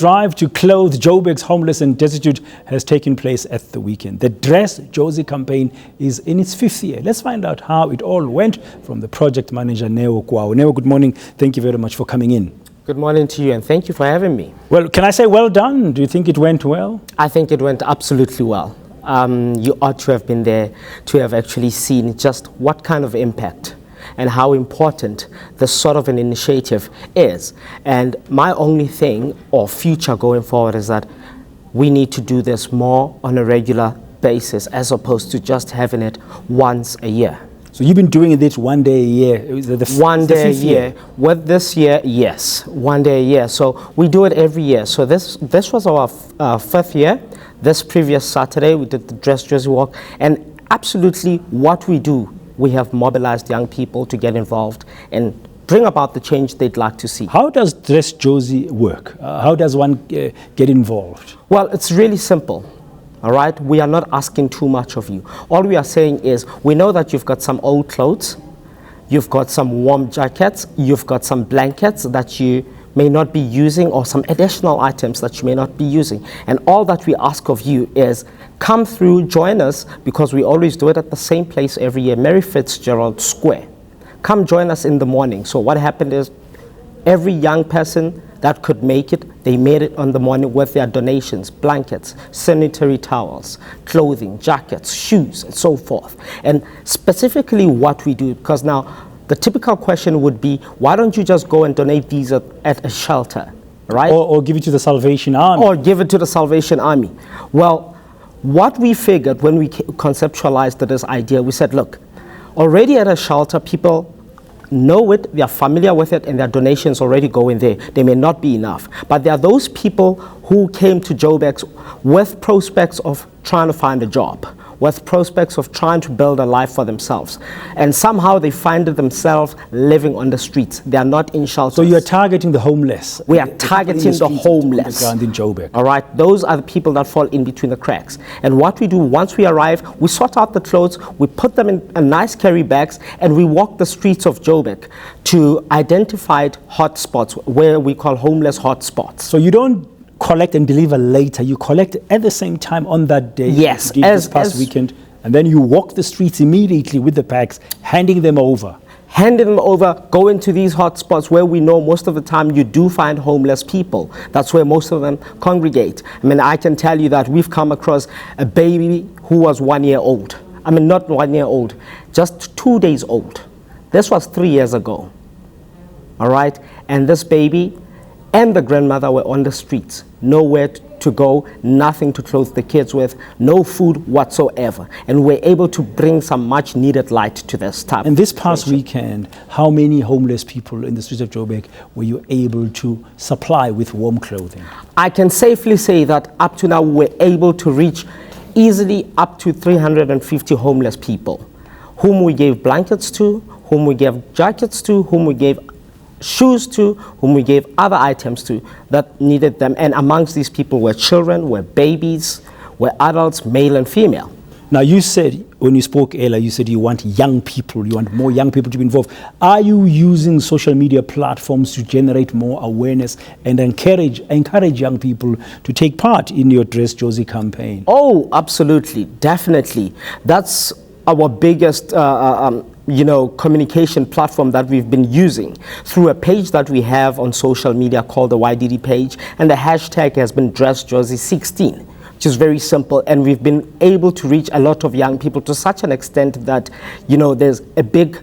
drive to clothe Joburg's homeless and destitute has taken place at the weekend. The Dress Jozi Campaign is in its 5th year. Let's find out how it all went from the project manager, Neo Kuaho. Neo, good morning. Thank you very much for coming in. Good morning to you, and thank you for having me. Well, can I say well done? Do you think it went well? I think it went absolutely well. You ought to have been there to have actually seen just what kind of impact and how important this sort of an initiative is. And my only thing or future going forward is that we need to do this more on a regular basis as opposed to just having it once a year. So you've been doing it one day a year? One day a year. With this year, yes, one day a year. So we do it every year. So this was our 5th year. This previous Saturday, we did the Dress Jozi Walk. And absolutely what we do, we have mobilized young people to get involved and bring about the change they'd like to see. How does Dress Jozi work? How does one get involved? Well, it's really simple. All right, we are not asking too much of you. All we are saying is, we know that you've got some old clothes, you've got some warm jackets, you've got some blankets that you may not be using, or some additional items that you may not be using. And all that we ask of you is, come through, join us, because we always do it at the same place every year, Mary Fitzgerald Square. Come join us in the morning. So what happened is, every young person that could make it, they made it on the morning with their donations, blankets, sanitary towels, clothing, jackets, shoes, and so forth. And specifically what we do, because now the typical question would be, why don't you just go and donate these at a shelter, right? Or give it to the Salvation Army. Or give it to the Salvation Army. Well, what we figured when we conceptualized this idea, we said, look, already at a shelter, people know it, they are familiar with it, and their donations already go in there. They may not be enough. But there are those people who came to Joburg with prospects of trying to find a job, with prospects of trying to build a life for themselves. And somehow they find themselves living on the streets. They are not in shelters. So you are targeting the homeless. We are targeting the homeless. On the ground in Joburg. All right, those are the people that fall in between the cracks. And what we do, once we arrive, we sort out the clothes, we put them in a nice carry bags, and we walk the streets of Joburg to identified hotspots, where we call homeless hotspots. So you don't collect and deliver later, you collect at the same time on that day. Yes, this past weekend, and then you walk the streets immediately with the packs, handing them over. Handing them over, go into these hotspots where we know most of the time you do find homeless people. That's where most of them congregate. I mean, I can tell you that we've come across a baby who was 1 year old. I mean, not 1 year old, just 2 days old. This was 3 years ago. All right, and this baby and the grandmother were on the streets, nowhere to go, nothing to clothe the kids with, no food whatsoever. And we're able to bring some much needed light to this type. And this past weekend, how many homeless people in the streets of Joburg were you able to supply with warm clothing? I can safely say that up to now we're able to reach easily up to 350 homeless people, whom we gave blankets to, whom we gave jackets to, whom we gave shoes to, whom we gave other items to that needed them. And amongst these people were children, were babies, were adults, male and female. Now you said, when you spoke earlier, you said you want young people, you want more young people to be involved. Are you using social media platforms to generate more awareness and encourage young people to take part in your Dress Jozi campaign? Oh, absolutely, definitely. That's our biggest communication platform that we've been using, through a page that we have on social media called the YDD page, and the hashtag has been Dress Jozi 16, which is very simple, and we've been able to reach a lot of young people to such an extent that, there's a big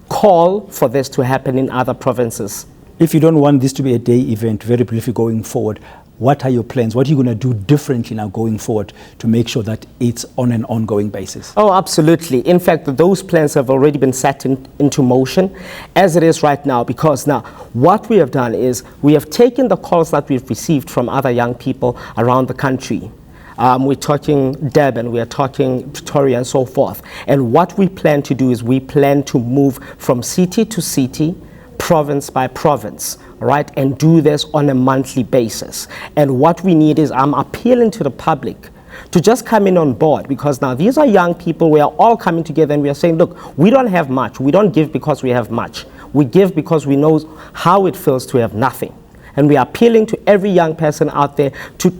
call for this to happen in other provinces. If you don't want this to be a day event, very briefly going forward, what are your plans? What are you going to do differently now going forward to make sure that it's on an ongoing basis? Oh, absolutely. In fact, those plans have already been set into motion as it is right now, because now what we have done is we have taken the calls that we've received from other young people around the country. We're talking Durban, we're talking Pretoria and so forth. And what we plan to do is we plan to move from city to city, province by province, right, and do this on a monthly basis. And what we need is, I'm appealing to the public to just come in on board, because now these are young people. We are all coming together and we are saying, look, we don't have much. We don't give because we have much. We give because we know how it feels to have nothing. And we are appealing to every young person out there to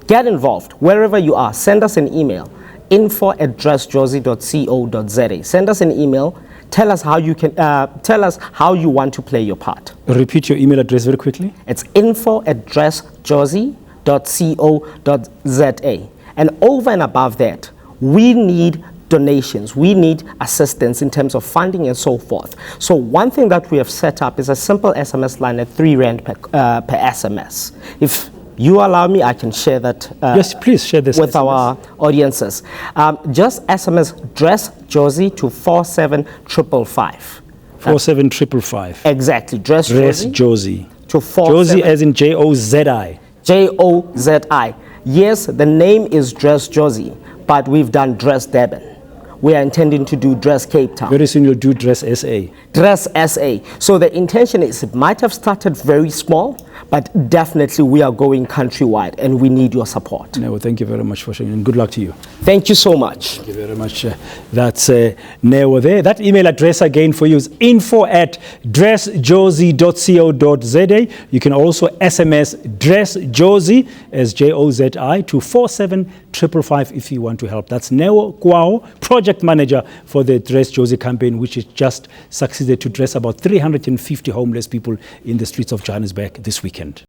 get involved wherever you are. Send us an email, info@dressjozi.co.za. Send us an email. Tell us how you can. Tell us how you want to play your part. Repeat your email address very quickly. It's info@dressjozi.co.za. And over and above that, we need donations. We need assistance in terms of funding and so forth. So one thing that we have set up is a simple SMS line at 3 Rand per SMS. If you allow me, I can share that yes, please share this with SMS. our audiences. Just SMS Dress Jozi to 47555. 47555. Exactly. Dress Jozi. to Jozi as in Jozi. Jozi. Yes, the name is Dress Jozi, but we've done Dress Durban. We are intending to do Dress Cape Town. Very soon you'll do Dress SA. Dress SA. So the intention is it might have started very small, but definitely we are going countrywide and we need your support. No, thank you very much for sharing and good luck to you. Thank you so much. Thank you very much. That's Neo there. That email address again for you is info@dressjozi.co.za. You can also SMS Dress Jozi as Jozi to 47555 if you want to help. That's Neo Kuaho, project manager for the Dress Jozi campaign, which has just succeeded to dress about 350 homeless people in the streets of Johannesburg this weekend.